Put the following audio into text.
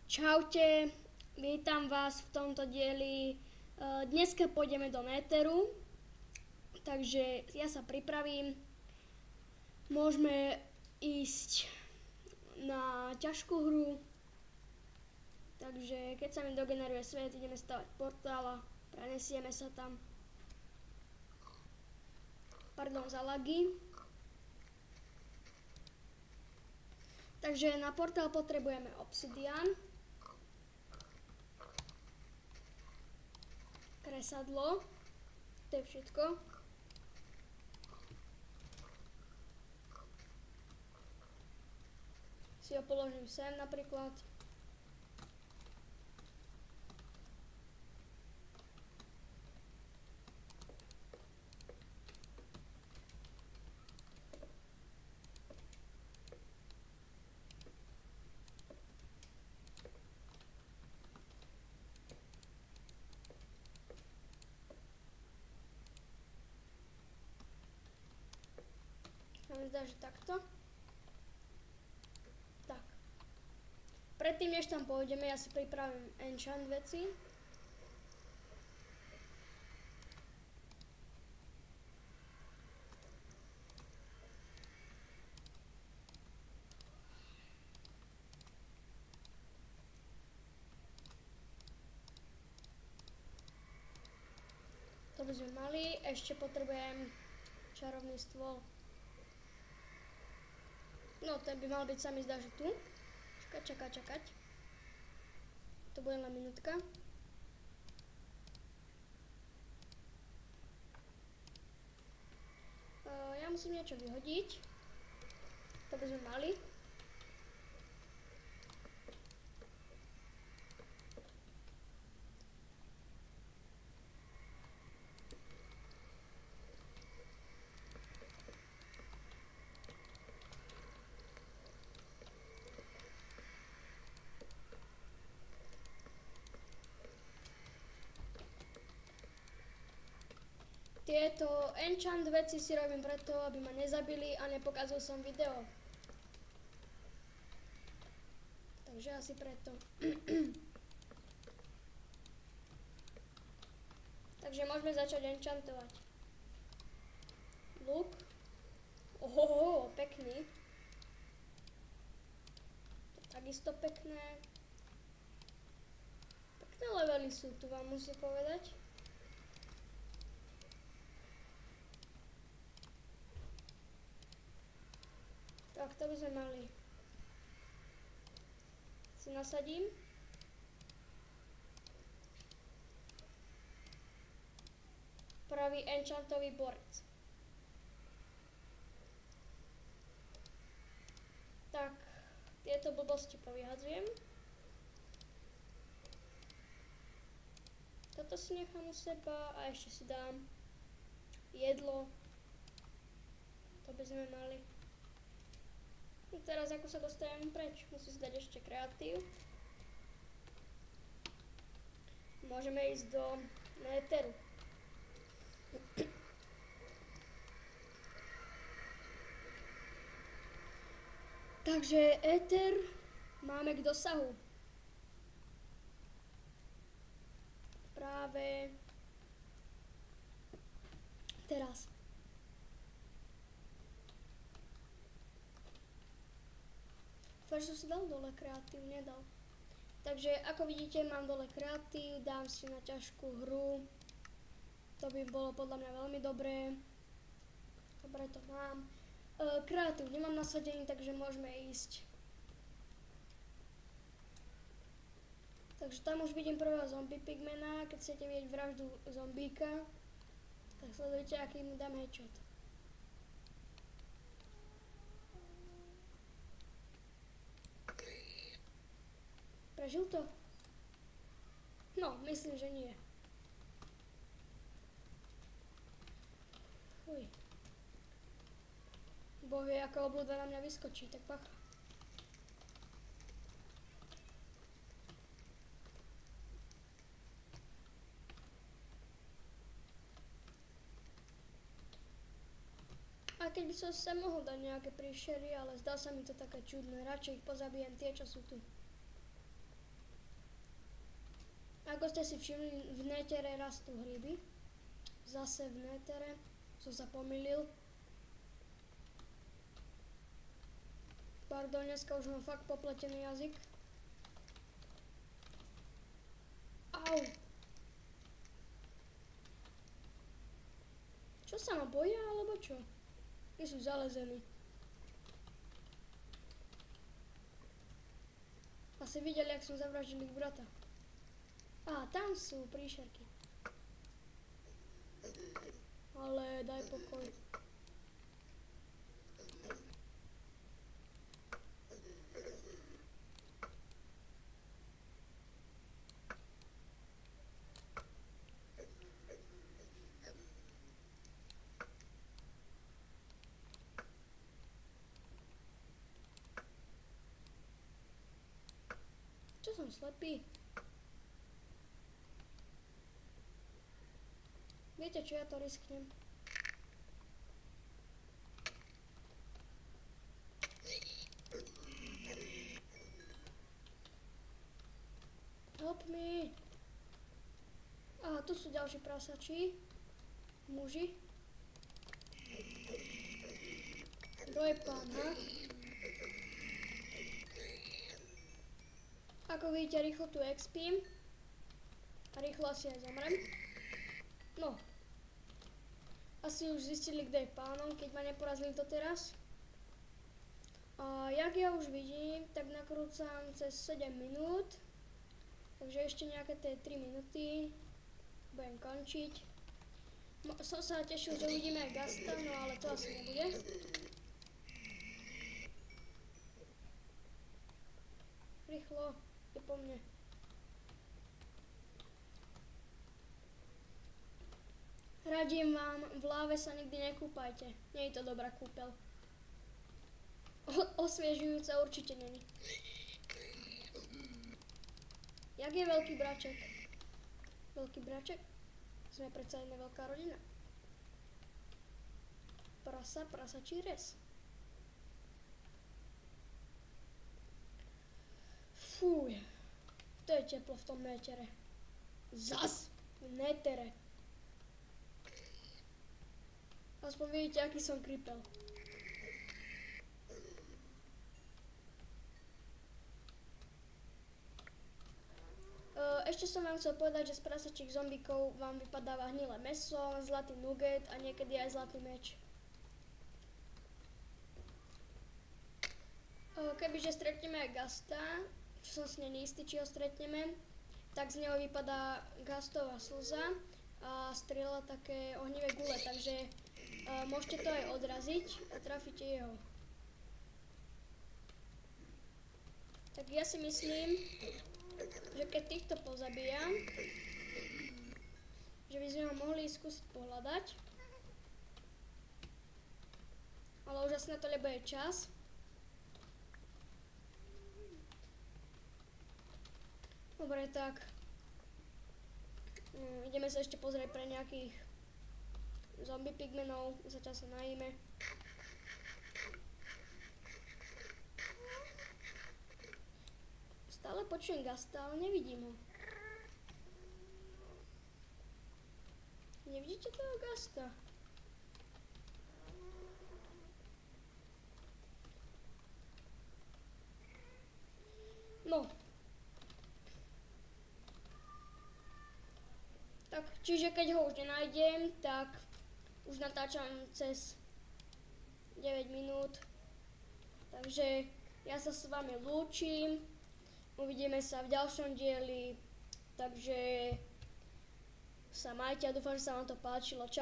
Čaute, vítam vás v tomto dieli. Dneska pôjdeme do Netheru, takže ja sa pripravím. Môžeme ísť na ťažkú hru, takže keď sa mi dogeneruje svet, ideme stavať portál a prenesieme sa tam. Pardon za lagy. Takže na portál potrebujeme obsidian, kresadlo, to je všetko. Si ho položím sem napríklad. Mám zdá, že takto. Tak. Predtým, než tam pôjdeme, ja si pripravím enchant veci. To by sme mali. Ešte potrebujem čarovný stôl. No, ten by mal byť, sa mi zdá, že tu. Čakať. To bude len minútka. Ja musím niečo vyhodiť. To by sme mali. Tieto enchant veci si robím preto, aby ma nezabili a nepokazil som video. Takže asi preto. Takže môžeme začať enchantovať. Luk. Ohoho, pekný. To takisto pekné. Pekné levely sú tu, vám musím povedať. Tak, to by sme mali. Si nasadím. Pravý enchantový borec. Tak, tieto blbosti povyhadzujem. Toto si nechám u seba a ešte si dám jedlo. To by sme mali. No teraz ako sa dostanem preč? Musím si dať ešte kreatív. Môžeme ísť do Netheru. Takže Ether máme k dosahu. Práve teraz. Fakt som si dal dole kreatív, nedal. Takže ako vidíte, mám dole kreatív, dám si na ťažkú hru. To by bolo podľa mňa veľmi dobré. Dobre, to mám. Kreatív nemám nasadený, takže môžeme ísť. Takže tam už vidím prvého zombie pigmana. Keď chcete vidieť vraždu zombíka, tak sledujte, aký mu dám headshot. Prežil to? No, myslím, že nie. Fuj. Boh vie, aká obľuda na mňa vyskočí, tak bacha. A keď by som sa mohol dať nejaké príšery, ale zdá sa mi to také čudné. Radšej ich pozabijem tie, čo sú tu. Ako ste si všimli, v netere rastú hryby. Zase v netere. Som sa pomýlil. Pardon, dneska už mám fakt popletený jazyk. Au. Čo sa ma boja, alebo čo? Kde sú zalezení? Asi videli, jak som zavraždil ich brata. Á, tam sú príšerky. Ale daj pokoj. Čo som slepý? Viete čo, ja to risknem. Help me. Aha, tu sú ďalší prasači. Muži. Kto je pán, ha? Ako vidíte, rýchlo tu expím. A rýchlo asi aj zomrem. No. Asi už zistili, kto je pánom, keď ma neporazili doteraz. A jak ja už vidím, tak nakrúcam cez 7 minút. Takže ešte nejaké tie 3 minúty budem končiť. Som sa tešil, že uvidíme aj Gasta, no ale to asi nebude. Rýchlo, je po mne. Radím vám, v láve sa nikdy nekúpajte. Nie je to dobrá kúpeľ. Osviežujúce určite není. Jak je veľký braček? Veľký braček? Sme predsa jedna veľká rodina. Prasačí res. Fúj, to je teplo v tom netere. Zas v netere. Aspoň vidíte, aký som kripel. Ešte som vám chcel povedať, že z prasačích zombíkov vám vypadáva hnilé mäso, zlatý nugget a niekedy aj zlatý meč. Kebyže stretneme aj Gasta, čo som si neistý, či ho stretneme, tak z neho vypadá Gastová slza a strieľa také ohnivé gule, takže môžete to aj odraziť a trafíte jeho. Tak ja si myslím, že keď týchto pozabíjam, že by sme ho mohli skúsiť pohľadať. Ale už asi na to nebude čas. Dobre, tak ideme sa ešte pozrieť pre nejakých zombie pigmenov, zatiaľ sa najíme. Stále počujem Gasta, ale nevidím ho. Nevidíte toho Gasta? No. Tak, čiže keď ho už nenájdem, tak už natáčam cez 9 minút. Takže ja sa s vami lúčim. Uvidíme sa v ďalšom dieli. Takže sa majte a dúfam, že sa vám to páčilo. Čau.